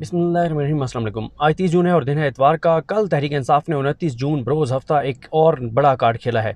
बिस्मिल्लाहिर्रहमानिर्रहीम। अस्सलाम वालेकुम। आज 30 जून है और दिन है इतवार का। कल तहरीक इंसाफ ने 29 जून बरोज़ हफ्ता एक और बड़ा कार्ड खेला है।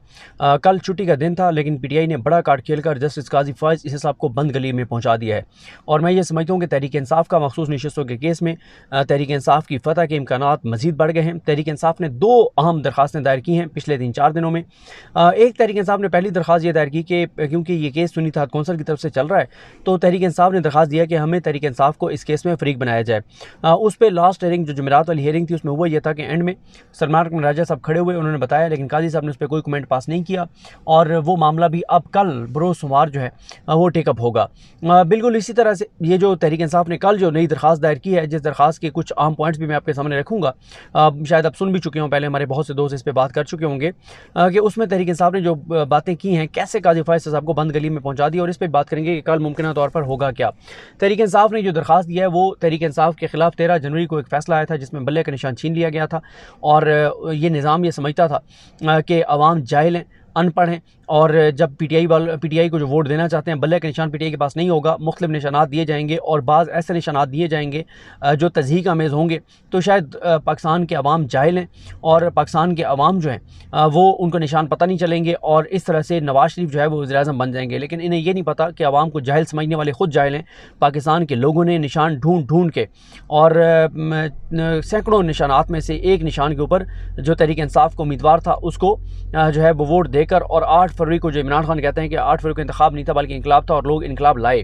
कल छुट्टी का दिन था लेकिन पीटीआई ने बड़ा कार्ड खेलकर जस्टिस काजी फ़ाइज़ इस साहब को बंद गली में पहुंचा दिया है। और मैं ये समझता हूँ कि तहरीक इंसाफ का मखसूस नशस्तों के केस में तहरीक इंसाफ की फ़तह के इम्कानात मज़ीद बढ़ गए हैं। तहरीक इंसाफ ने 2 अहम दरख्वास्तें दायर की हैं पिछले 3-4 दिनों में। एक तहरीक इंसाफ ने पहली दरख्वास्त ये दायर की कि क्योंकि ये केस सुन्नी इत्तेहाद कौंसिल की तरफ से चल रहा है तो तहरीक इंसाफ ने दरख्वास्त दिया कि हमें तहरीक इंसाफ को इस केस में फ़रीक बनाया जाए। उस पर लास्ट हेयरिंग जो जुमेरात वाली हेयरिंग थी उसमें हुआ यह था कि एंड में सलमान अकमल राजा साहब खड़े हुए, उन्होंने बताया, लेकिन काजी साहब ने उस पर कोई कमेंट पास नहीं किया और वो मामला भी अब कल बरोज़ सोमवार जो है वो टेकअप होगा। बिल्कुल इसी तरह से ये जो तहरीक इंसाफ ने कल जो नई दरख्वास्त दायर की है, जिस दरख्वास्त के कुछ अहम पॉइंट्स भी मैं आपके सामने रखूँगा, शायद आप सुन भी चुके हों, पहले हमारे बहुत से दोस्त इस पर बात कर चुके होंगे कि उसमें तहरीक इंसाफ ने जो बातें की हैं कैसे काजी फ़ाइज़ साहब को बंद गली में पहुँचा दिया, और इस पर बात करेंगे कि कल मुमकिन तौर पर होगा क्या। तहरीक इंसाफ ने जो दरख्वास्त दिया है वो तहरीक इंसाफ के खिलाफ 13 जनवरी को एक फैसला आया था जिसमें बल्ले का निशान छीन लिया गया था और ये निज़ाम ये समझता था कि अवाम जाहिल हैं, अनपढ़ हैं, और जब पीटीआई को जो वोट देना चाहते हैं बल्ले का निशान पीटीआई के पास नहीं होगा, मुख्तलिफ निशानात दिए जाएंगे और बाज़ ऐसे निशानात दिए जाएंगे जो तज़हीक आमेज़ होंगे। तो शायद पाकिस्तान के अवाम जाहिल हैं और पाकिस्तान के अवाम जो हैं वो उनको निशान पता नहीं चलेंगे और इस तरह से नवाज शरीफ जो है वो वज़ीर-ए-आज़म बन जाएंगे। लेकिन इन्हें ये नहीं पता कि अवाम को जाहिल समझने वाले ख़ुद जाहिल हैं। पाकिस्तान के लोगों ने निशान ढूंढ के और सैकड़ों निशानात में से एक निशान के ऊपर जो तहरीक इंसाफ का उम्मीदवार था उसको जो है वो वोट देकर, और 8 फरवरी को जो इमरान खान कहते हैं कि 8 फरवरी को इंतखाब नहीं था बल्कि इनकलाब था और लोग इनकलाब लाए।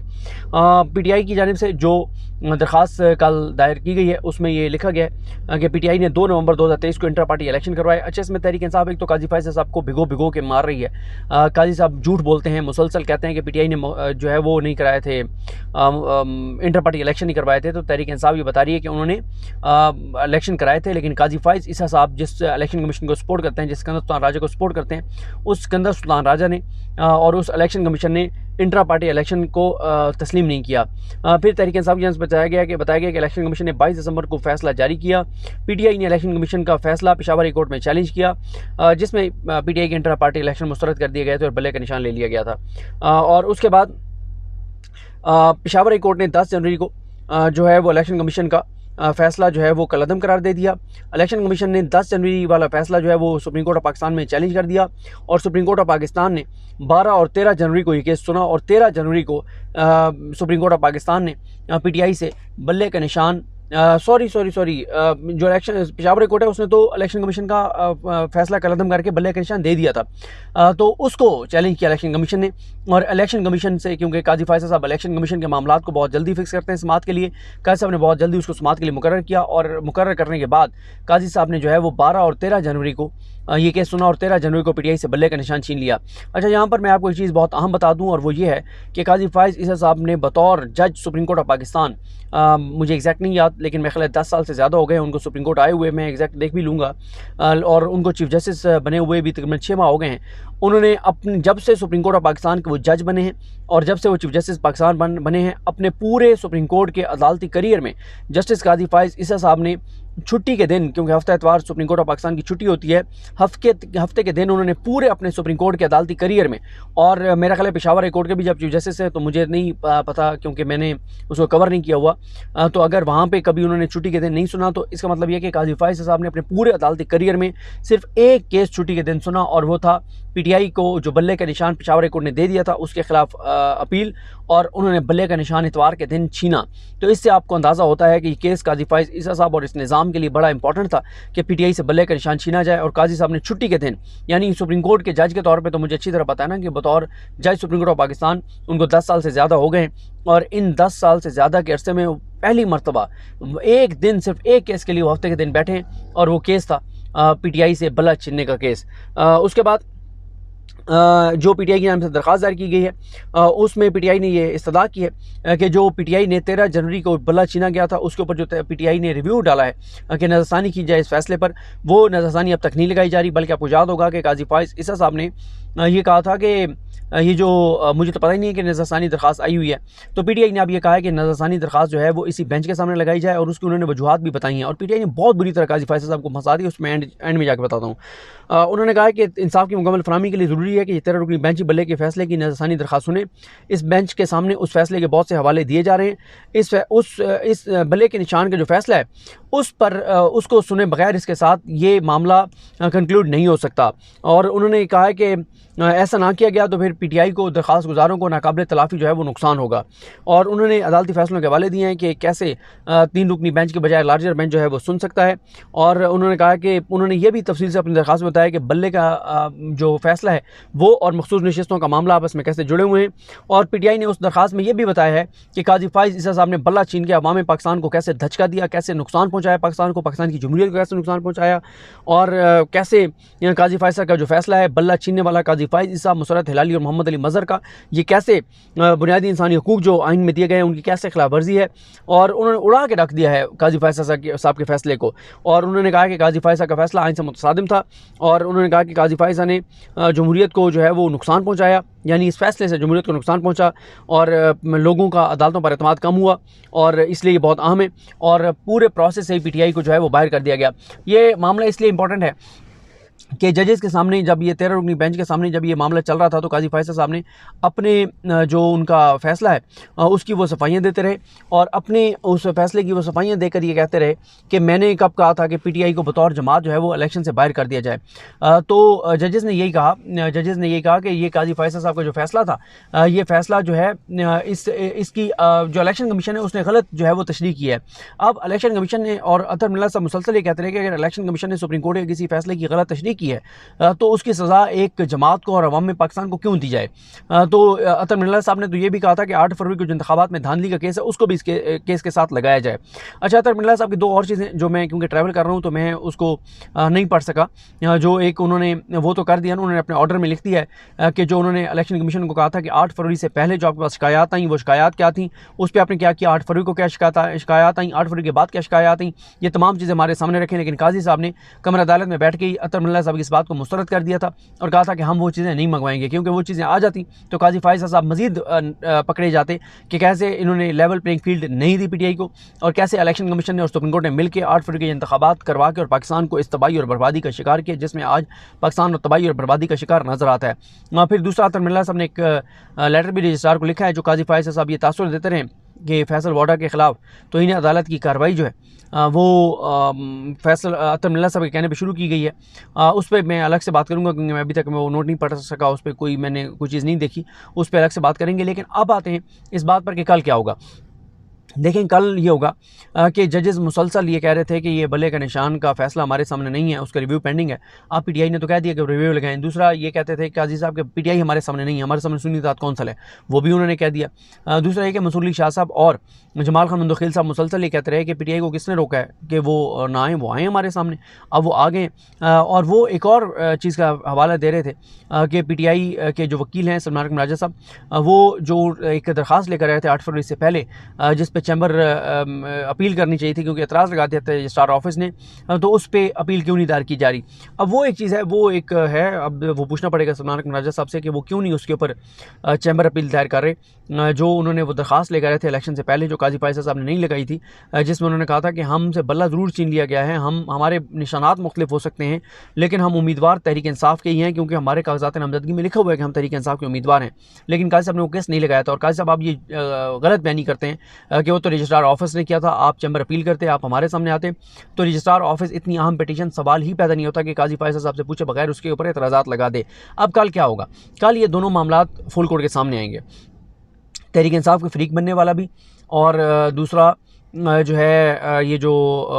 पीटीआई की जानिब से जो दरख्वास्त कल दायर की गई है उसमें ये लिखा गया है कि पीटीआई ने 2 नवंबर 2023 को इंटर पार्टी इलेक्शन करवाए। अच्छा, इसमें तहरीक इंसाफ एक तो काजी फ़ाइज़ साहब को भिगो के मार रही है। काजी साहब झूठ बोलते हैं, मुसलसल कहते हैं कि पीटीआई ने जो है वो नहीं कराए थे, इंटर पार्टी इलेक्शन नहीं करवाए थे। तो तहरीक इंसाफ ये बता रही है कि उन्होंने इलेक्शन कराए थे, लेकिन काजी फ़ाइज़ ईसा साहब जिस इलेक्शन कमीशन को सपोर्ट करते हैं, जिस सिकंदर सुल्तान राजा को सपोर्ट करते हैं, उस सिकंदर सुल्तान राजा ने और उस इलेक्शन कमीशन ने इंट्रा पार्टी इलेक्शन को तस्लीम नहीं किया। फिर तहरीक इंसाफ की जानिब से बताया गया कि इलेक्शन कमीशन ने 22 दिसंबर को फैसला जारी किया। पीटीआई ने इलेक्शन कमीशन का फैसला पेशावर हाई कोर्ट में चैलेंज किया जिसमें पीटीआई के इंट्रा पार्टी इलेक्शन मुस्तरद कर दिए गए थे और बल्ले का निशान ले लिया गया था। और उसके बाद पेशावर हाई कोर्ट ने 10 जनवरी को जो है वो इलेक्शन कमीशन का फैसला जो है वो कलअदम करार दे दिया। इलेक्शन कमीशन ने 10 जनवरी वाला फैसला जो है वो सुप्रीम कोर्ट ऑफ पाकिस्तान में चैलेंज कर दिया और सुप्रीम कोर्ट ऑफ पाकिस्तान ने 12 और 13 जनवरी को ये केस सुना और 13 जनवरी को सुप्रीम कोर्ट ऑफ पाकिस्तान ने पीटीआई से बल्ले का निशान सॉरी जो इलेक्शन पेशावर कोर्ट है उसने तो इलेक्शन कमीशन का फैसला कलअदम करके बल्ले का निशान दे दिया था। तो उसको चैलेंज किया इलेक्शन कमीशन ने, और इलेक्शन कमीशन से, क्योंकि काजी फ़ाइज़ साहब इलेक्शन कमीशन के मामलात को बहुत जल्दी फिक्स करते हैं समात के लिए, काजी साहब ने बहुत जल्दी उसको समात के लिए मुकर्रर किया और मुकर्रर करने के बाद काजी साहब ने जो है वो 12 और 13 जनवरी को ये केस सुना और 13 जनवरी को पीटीआई से बल्ले का निशान छीन लिया। अच्छा, यहाँ पर मैं आपको एक चीज़ बहुत अहम बता दूँ और वो ये है कि काजी फ़ाइज़ ईसा साहब ने बतौर जज सुप्रीम कोर्ट ऑफ पाकिस्तान, मुझे एग्जैक्ट नहीं याद लेकिन मेरे ख्याल 10 साल से ज़्यादा हो गए उनको सुप्रीम कोर्ट आए हुए, मैं एग्जैक्ट देख भी लूँगा, और उनको चीफ जस्टिस बने हुए भी तकरीबन 6 माह हो गए हैं। उन्होंने अपने जब से सुप्रीम कोर्ट ऑफ पाकिस्तान के वो जज बने हैं और जब से वो चीफ जस्टिस पाकिस्तान बने हैं, अपने पूरे सुप्रीम कोर्ट के अदालती करियर में जस्टिस काजी फ़ाइज़ ईसा साहब ने छुट्टी के दिन, क्योंकि हफ्ता इतवार सुप्रीम कोर्ट ऑफ पाकिस्तान की छुट्टी होती है, हफ्ते के दिन उन्होंने पूरे अपने सुप्रीम कोर्ट के अदालती करियर में, और मेरा ख्याल है पेशावर हाई कोर्ट के भी जब चीफ जस्टिस है तो मुझे नहीं पता क्योंकि मैंने उसको कवर नहीं किया हुआ, तो अगर वहाँ पे कभी उन्होंने छुट्टी के दिन नहीं सुना तो इसका मतलब यह कि काजी फ़ाइज़ साहब ने अपने पूरे अदालती करियर में सिर्फ एक केस छुट्टी के दिन सुना और वो था पीटीआई को जो बल्ले का निशान पेशावर हाई कोर्ट ने दे दिया था उसके खिलाफ अपील, और उन्होंने बल्ले का निशान इतवार के दिन छीना। तो इससे आपको अंदाज़ा होता है कि ये केस काजी फ़ाइज़ ईसा साहब और इस निज़ाम के लिए बड़ा इंपॉर्टेंट था कि पीटीआई से बल्ले का निशान छीना जाए, और काजी साहब ने छुट्टी के दिन, यानी सुप्रीम कोर्ट के जज के तौर पे तो मुझे अच्छी तरह पता है ना कि बतौर जज सुप्रीम कोर्ट ऑफ पाकिस्तान उनको 10 साल से ज़्यादा हो गए हैं, और इन 10 साल से ज़्यादा के अरसे में पहली मरतबा एक दिन सिर्फ एक केस के लिए वो हफ्ते के दिन बैठे हैं और वो केस था पीटीआई से बल्ला छीनने का केस। उसके बाद जो पीटीआई की नाम से दरख्वास्त दायर की गई है उसमें पीटीआई ने ये इस्तदा की है कि जो पीटीआई ने 13 जनवरी को बल्ला छीना गया था उसके ऊपर जो पीटीआई ने रिव्यू डाला है कि नज़रसानी की जाए इस फैसले पर, वो नज़रसानी अब तक नहीं लगाई जा रही, बल्कि आपको याद होगा कि काजी फ़ाइज़ ईसा साहब ने ये कहा था कि ये जो मुझे तो पता ही नहीं है कि नज़रसानी दरख्वास्त आई हुई है। तो पीटीआई ने अब ये कहा है कि नज़रसानी दरख्वास्त जो है वो इसी बेंच के सामने लगाई जाए और उसकी उन्होंने वजूहात भी बताई हैं। और पीटीआई ने बहुत बुरी तरह काजी फैसल साहब को फंसा दी, उसमें एंड में जाकर बताता हूँ। उन्होंने कहा है कि इंसाफ की मुकम्मल फरहमी के लिए ज़रूरी है कि 13 रुकनी बेंच ही बल्ले के फैसले की नज़रसानी दरख्वास्त सुने। इस बेंच के सामने उस फैसले के बहुत से हवाले दिए जा रहे हैं। इस बल्ले के निशान का जो फैसला है उस पर उसको सुने बगैर इसके साथ ये मामला कंक्लूड नहीं हो सकता। और उन्होंने कहा है कि ऐसा ना किया गया तो फिर पीटीआई को, दरख्वास्त गुजारों को नाकाबिल तलाफ़ी जो है वो नुकसान होगा। और उन्होंने अदालती फैसलों के हवाले दिए हैं कि कैसे 3 रुकनी बेंच के बजाय लार्जर बेंच जो है वो सुन सकता है। और उन्होंने कहा कि उन्होंने ये भी तफसील से अपनी दरख्वास्त में बताया कि बल्ले का जो फैसला है वो और मखसूस नशिस्तों का मामला आपस में कैसे जुड़े हुए हैं। और पीटीआई ने उस दरख्वास्त में ये भी बताया है कि काजी फाइज ईसा साहब ने बल्ला छीन के अवाम पाकिस्तान को कैसे धचका दिया, कैसे नुकसान पहुँचाया पाकिस्तान को, पाकिस्तान की जमहूरियत को कैसे नुकसान पहुँचाया। और कैसे काजी फाइज साहब का जो फैसला है बल्ला छीनने वाला काजी फाइज ईसा, मुसरत हिलाली और मोहम्मद अली मज़हर का, ये कैसे बुनियादी इंसानी हकूक़ जो आइन में दिए गए हैं उनकी कैसे खिलाफ वर्जी है। और उन्होंने उड़ा के रख दिया है काजी फाइज साहब के फैसले को। और उन्होंने कहा कि काजी फाइज साहब का फैसला आइन से मुतसादिम था। और उन्होंने कहा कि काजी फाइज साहब ने जमहूरियत को जो है वो नुकसान पहुँचाया, यानी इस फैसले से जमहूरियत को नुकसान पहुँचा और लोगों का अदालतों पर एतमाद कम हुआ और इसलिए ये बहुत अहम है। और पूरे प्रोसेस से ही पीटीआई को जो है वो बाहर कर दिया गया। ये मामला इसलिए इंपॉर्टेंट है कि जजेस के सामने जब ये 13 रुकनी बेंच के सामने जब ये मामला चल रहा था तो काजी फाइज साहब ने अपने जो उनका फैसला है उसकी वो सफाइयाँ देते रहे और अपने उस फैसले की वो सफाइयाँ देकर ये कहते रहे कि मैंने कब कहा था कि पीटीआई को बतौर जमात जो है वो इलेक्शन से बाहर कर दिया जाए। तो जजेस ने यही कहा कि ये काजी फाइज साहब का जो फैसला था ये फैसला जो है इसकी जो इलेक्शन कमीशन है उसने गलत जो है वो तशरीह की है। अब इलेक्शन कमीशन ने और अतर मिल्ला साहब मुसलसल ये कहते रहे कि अगर इलेक्शन कमीशन ने सुप्रीम कोर्ट के किसी फैसले की गलत तशरीह की है तो उसकी सज़ा एक जमात को और अवाम में पाकिस्तान को क्यों दी जाए। तो अतर मिल्ला साहब ने तो ये भी कहा था कि 8 फरवरी को जो इंतखाबात में धांधली का केस है उसको भी इसके केस के साथ लगाया जाए। अच्छा, अतर मिल्ला साहब की 2 और चीज़ें जो मैं क्योंकि ट्रैवल कर रहा हूँ तो मैं उसको नहीं पढ़ सका। जो एक उन्होंने वो तो कर दिया ना, उन्होंने अपने ऑर्डर में लिख दिया है कि जो उन्होंने इलेक्शन कमीशन को कहा था कि 8 फरवरी से पहले जो आपके पास शिकायत आई वो शिकायत क्या थी, उस पर आपने क्या किया, 8 फरवरी को क्या शिकायत आई, 8 फरवरी के बाद क्या शिकायत आई, ये तमाम चीज़ें हमारे सामने रखें। लेकिन काजी साहब ने कमर अदालत में बैठ के ही अतर मिल्ला साहब की इस बात को मुस्तरद कर दिया था और कहा था कि हम वो चीज़ें नहीं मंगवाएंगे, क्योंकि वो चीज़ें आ जाती तो काजी फाइज साहब मजीद पकड़े जाते कि कैसे इन्होंने लेवल प्लेइंग फील्ड नहीं दी पीटीआई को और कैसे इलेक्शन कमीशन ने और सुप्रीम कोर्ट ने मिलकर 8 फरवरी के इंतखाबात करवा के और पाकिस्तान को इस तबाही और बर्बादी का शिकार किया जिसमें आज पाकिस्तान और तबाही और बर्बादी का शिकार नजर आता है। फिर दूसरा, अतर मिल्ला साहब ने एक लेटर भी रजिस्ट्रार को लिखा है जो काजी फाइज साहब ये तासुर देते रहे कि फैसल वाडा के ख़िलाफ़ तो इन्हें अदालत की कार्रवाई जो है वो फैसल अतर मिल्ला साहब के कहने पे शुरू की गई है। उस पर मैं अलग से बात करूंगा क्योंकि मैं अभी तक वो नोट नहीं पढ़ सका, उस पर मैंने कोई चीज़ नहीं देखी, उस पर अलग से बात करेंगे। लेकिन अब आते हैं इस बात पर कि कल क्या होगा। देखें, कल ये होगा कि जजेस मुसलसल ये कह रहे थे कि ये बल्ले का निशान का फैसला हमारे सामने नहीं है, उसका रिव्यू पेंडिंग है। आप पीटीआई ने तो कह दिया कि रिव्यू लगाएं। दूसरा ये कहते थे कि काजी साहब के पीटीआई हमारे सामने नहीं है, हमारे सामने सुन्नी इत्तेहाद कौंसिल है, वो भी उन्होंने कह दिया। दूसरा ये कि मंसूर अली शाह साहब और जमाल खान मुंदखिल साहब मुसलसल ये कहते रहे कि पीटीआई को किसने रोका है कि वो ना आए, वो आए हमारे सामने। अब वो आ गए और वो एक और चीज़ का हवाला दे रहे थे कि पीटीआई के जो वकील हैं सलमान राजा साहब, वो जो एक दरख्वास्त लेकर आए थे 8 फरवरी से पहले जिस पर चैम्बर अपील करनी चाहिए थी क्योंकि एतराज़ लगा दिया था रजिस्ट्रार ऑफिस ने, तो उस पर अपील क्यों नहीं दायर की जा रही। अब वो एक चीज़ है, वो एक है, अब वो पूछना पड़ेगा सलमान राजा साहब से कि वो क्यों नहीं उसके ऊपर चैम्बर अपील दायर कर रहे जो उन्होंने वो दरख्वास्त लेकर आए थे इलेक्शन से पहले जो काजी फाइज साहब ने नहीं लगाई थी, जिसमें उन्होंने कहा था कि हमसे बल्ला ज़रूर छीन लिया गया है, हमारे निशानात मुख्तलिफ हो सकते हैं लेकिन हम उम्मीदवार तहरीक इंसाफ के ही हैं क्योंकि हमारे कागजात नामजदगी में लिखा हुआ है कि हम तहरीक इंसाफ के उम्मीदवार हैं। लेकिन काजी साहब ने वो केस नहीं लगाया था और काजी साहब आप ये गलत बयानी करते हैं कि वो तो रजिस्ट्रार ऑफिस ने किया था, आप चैम्बर अपील करते, आप हमारे सामने आते तो रजिस्ट्रार ऑफिस इतनी अहम पिटीशन सवाल ही पैदा नहीं होता कि काजी फाइज साहब से पूछे बगैर उसके ऊपर एतराज़ात लगा दे। अब कल क्या होगा, कल ये दोनों मामलात फुल कोर्ट के सामने आएंगे, तहरीक इंसाफ के फरीक बनने वाला भी और दूसरा जो है ये जो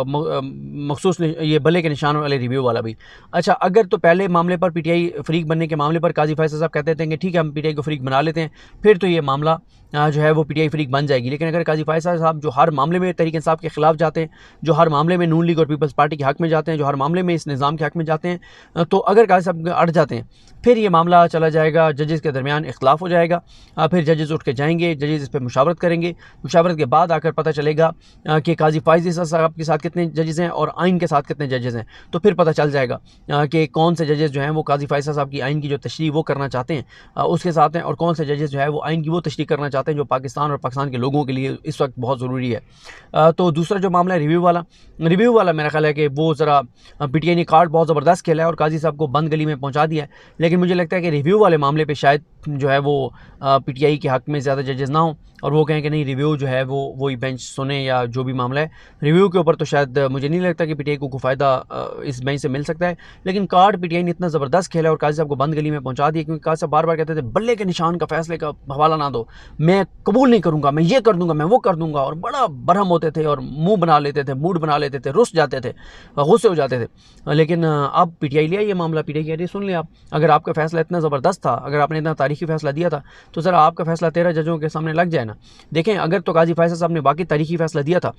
मखसूस ये बल्ले के निशान वाले रिव्यू वाला भी। अच्छा, अगर तो पहले मामले पर पीटीआई फरीक बनने के मामले पर काजी फाइज साहब कहते थे कि ठीक है हम पीटीआई को फरीक बना लेते हैं, फिर तो ये मामला जो है वो PTI फ्रीक बन जाएगी। लेकिन अगर काजी फायज साहब जो हर मामले में तहरीक इंसाफ के खिलाफ जाते हैं, जो हर मामले में नून लीग और पीपल्स पार्टी के हक में जाते हैं, जो हर मामले में इस निज़ाम के हक में जाते हैं, तो अगर काजी साहब अड़ जाते हैं फिर ये मामला चला जाएगा, जजेस के दरमियान इख्तलाफ हो जाएगा, फिर जजेस उठ के जाएंगे, जजेस इस पर मुशावरत करेंगे, मुशावरत के बाद आकर पता चलेगा कि काजी फायज साहब के साथ कितने जजेस हैं और आइन के साथ कितने जजेस हैं। तो फिर पता चल जाएगा कि कौन से जजेस जो हैं वो काजी फायज साहब की आइन की जो तशरीह वो करना चाहते हैं उसके साथ हैं, और कौन से जजेस जो है वो आइन की वो तशरीह करना चाहते हैं जो पाकिस्तान और पाकिस्तान के लोगों के लिए इस वक्त बहुत ज़रूरी है। तो दूसरा जो मामला है रिव्यू वाला मेरा ख्याल है कि वो ज़रा PTI ने कार्ड बहुत ज़बरदस्त खेला है और काजी साहब को बंद गली में पहुँचा दिया है। लेकिन मुझे लगता है कि रिव्यू वाले मामले पर शायद जो है वो PTI के हक़ में ज़्यादा जजेस ना हों और वो कहें कि नहीं रिव्यू जो है वो वही बेंच सुने या जो भी मामला है रिव्यू के ऊपर, तो शायद मुझे नहीं लगता कि PTI को फ़ायदा इस बेंच से मिल सकता है। लेकिन कार्ड PTI ने इतना ज़बरदस्त खेला और काजी साहब को बंद गली में पहुंचा दिया, क्योंकि काजी साहब बार बार कहते थे बल्ले के निशान का फैसले का हवाला ना दो, मैं कबूल नहीं करूँगा, मैं ये कर दूँगा, मैं वो कर दूँगा, और बड़ा बरहम होते थे और मुँह बना लेते थे, मूड बना लेते थे, रुस जाते थे, गुस्से हो जाते थे। लेकिन अब PTI लिया ये मामला, PTI कह रही सुन लिया, अगर आपका फैसला इतना ज़बरदस्त था, अगर आपने इतना तारीखी फैसला दिया था तो ज़रा आपका फैसला 13 जजों के सामने लग जाए ना। देखें अगर तो काजी फायज साहब ने बाकी तारीखी फैसला दिया था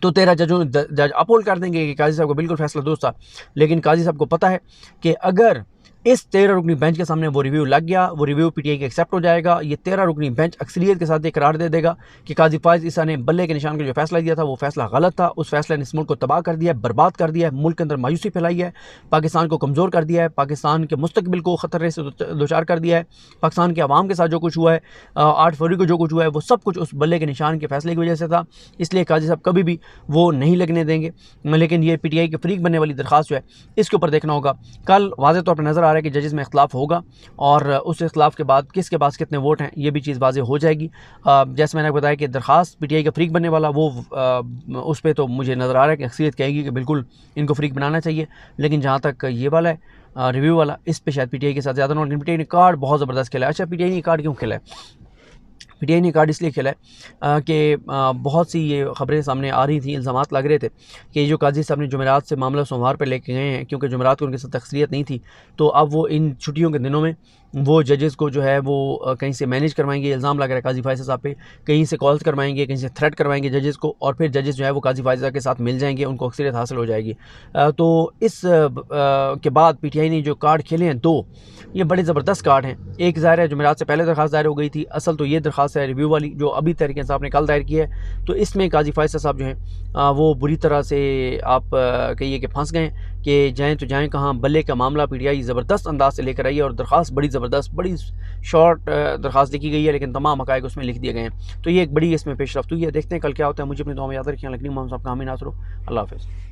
तो 13 जज अपोल कर देंगे कि काजी साहब को बिल्कुल फैसला दुरुस्त था। लेकिन काजी साहब को पता है कि अगर इस 13 रुकनी बेंच के सामने वो रिव्यू लग गया, वो रिव्यू PTI के एक्सेप्ट हो जाएगा, ये 13 रुकनी बेंच अक्सरियत के साथ ये करार दे देगा कि काजी फायज ईसा ने बल्ले के निशान का जो फैसला दिया था वो फैसला गलत था, उस फैसले ने इस मुल्क को तबाह कर दिया है, बर्बाद कर दिया है, मुल्क के अंदर मायूसी फैलाई है, पाकिस्तान को कमज़ोर कर दिया है, पाकिस्तान के मुस्तकबिल को ख़तरे से दोचार कर दिया है, पाकिस्तान के अवाम के साथ जो कुछ हुआ है 8 फरवरी को जो कुछ हुआ है वो सब कुछ उस बल्ले के निशान के फैसले की वजह से था। इसलिए काजी साहब कभी भी वो नहीं लगने देंगे। लेकिन ये PTI के फ्रीक बनने वाली दरख्वास्त जो है इसके ऊपर देखना होगा। कल वाज़ेह तौर पर नज़र आ रहा है कि जजेस में इख्तलाफ होगा और उस इख्तलाफ के बाद किसके पास कितने वोट हैं ये भी चीज़ वाज़ेह हो जाएगी। जैसे मैंने बताया कि दरख्वास्त PTI का फ्रीक बनने वाला वो उस पर तो मुझे नज़र आ रहा है कि अक्सरियत कहेगी कि बिल्कुल इनको फ्रीक बनाना चाहिए। लेकिन जहाँ तक ये वाला है रिव्यू वाला, इस पे शायद PTI के साथ ज़्यादा ना, लेकिन PTI ने कार्ड बहुत ज़बरदस्त खेला है। अच्छा PTI ने कार्ड क्यों खेला है? PTI ने कार्ड इसलिए खेला है कि बहुत सी ये ख़बरें सामने आ रही थी, इल्ज़ामात लग रहे थे कि जो काजी साहब ने जुमेरात से मामला सोमवार पर लेके गए हैं, क्योंकि जुमेरात को उनके साथ अक्सरियत नहीं थी, तो अब वो इन छुट्टियों के दिनों में वो जजेस को जो है वो कहीं से मैनेज करवाएंगे। इल्ज़ाम लग रहा है काजी फायज़ साहब पे, कहीं से कॉल्स करवाएंगे, कहीं से थ्रेट करवाएंगे जजेस को, और फिर जजेस जो है वो काजी फायज़ के साथ मिल जाएंगे, उनको अक्सरियत हासिल हो जाएगी। तो इस के बाद PTI ने जो कार्ड खेले हैं दो, ये बड़े ज़बरदस्त कार्ड हैं। एक ज़ाहिर है जुमेरात से पहले दरख्वास्त दायर हो गई थी, असल तो ये दरख्वास्त है रिव्यू वाली जो अभी तहरीक इंसाफ ने कल दायर की है। तो इसमें काजी फायज़ साहब जो हैं वो बुरी तरह से आप कहिए कि फंस गए कि जाएँ तो जाएँ कहाँ। बल्ले का मामला PTI ज़बरदस्त अंदाज से लेकर आई है और दरख्वास्त बड़ी ज़बरदस्त, बड़ी शॉर्ट दरख्वास्त लिखी गई है, लेकिन तमाम हक़ाइक़ उसमें लिख दिए गए हैं। तो ये एक बड़ी इसमें पेशरफ्त हुई है। देखते हैं कल क्या होता है। मुझे अपनी दुआ में याद रखिए। लकनी मोहम्मद साहब का हामी नासरो। अल्लाह हाफ़िज़।